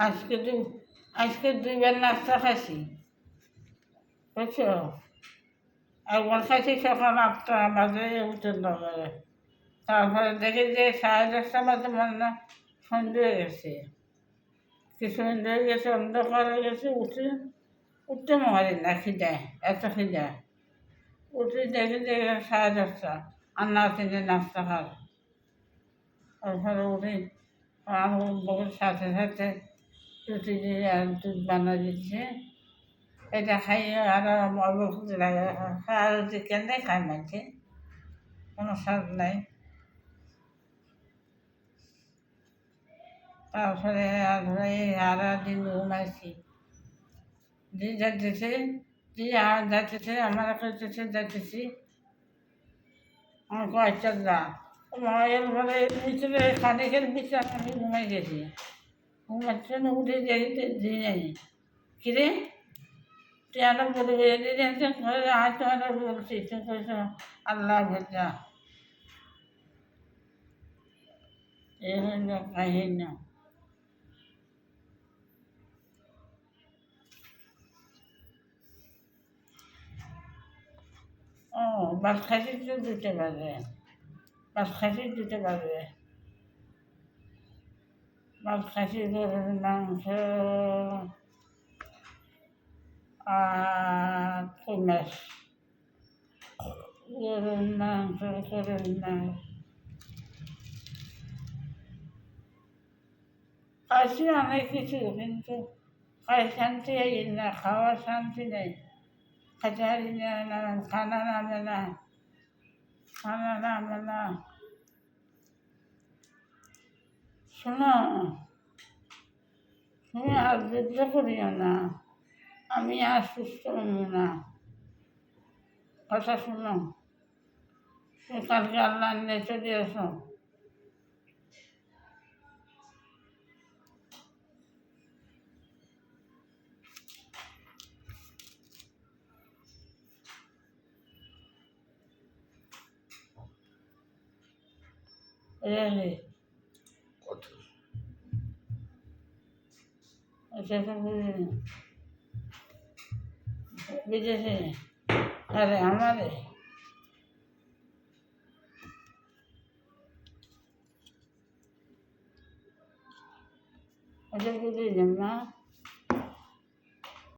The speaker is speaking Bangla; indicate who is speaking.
Speaker 1: আজকে দু আজকে ২বার নাস্তা খাইছি, বুঝছো? একবার খাইছি সকাল ৮টা বাজে উঠে দরকারে, তারপরে দেখি যে ১০:৩০ বাজে মনে না সন্ধে হয়ে গেছে, কি সন্ধে হয়ে গেছে, অন্ধকার হয়ে গেছে। উঠতে পারি না, খিদায়, এত খিদায়। উঠে দেখি যে ১০:৩০ আর না তিনটে নাস্তা খায়। তারপরে উঠি, আমার বউয়ের সাথে সাথে রুটি দিয়ে আর দুধ বানা দিচ্ছে, এটা খাইয়ে আরো অল্প ক্ষুদে লাগে। আর রুটি কেনে খায় মাঝে, কোনো স্বাদ নাই। তারপরে আর দিন ঘুমাইছি। যে যাইতেছে, যে আর যাইতেছে, আমার কাছে যাইতেছি, আমার কয়েকটা যা মায়ের ঘরে ভিতরে খানিকের ভিতরে আমি ঘুমাই গেছি। ঘুমাচ্ছে না, উঠে দেখতে দিয়ে যাই, কিরে তুই একটা বলে দিয়ে আজ তো একটা বলছি, তুই কইস আল্লাহ ভেজা। এই হইল কাহিনী। ও ভাত খাইছি তো ২টা বাজে, ভাত খাইছি ২টা বাজে। ভাত খাইছি গরুর মাংস আর কই মাছ, গরুর মাংস, গরুর মাছ খাইছি অনেক কিছু, কিন্তু খাই শান্তি হয় না, খাওয়ার শান্তি নেই। খেতে পারি না, খানা নামে না, খানা নামে না। শোনো, তুমি আর যুদ্ধ করিও না, আমি আর সুস্থ হব না। কথা শোনো, তুমি কালকে আল্লাহ নিয়ে চলে এসো। রেলি এটা তো বুঝিনি, বিদেশে, আরে আমারে এটা বুঝিনি না।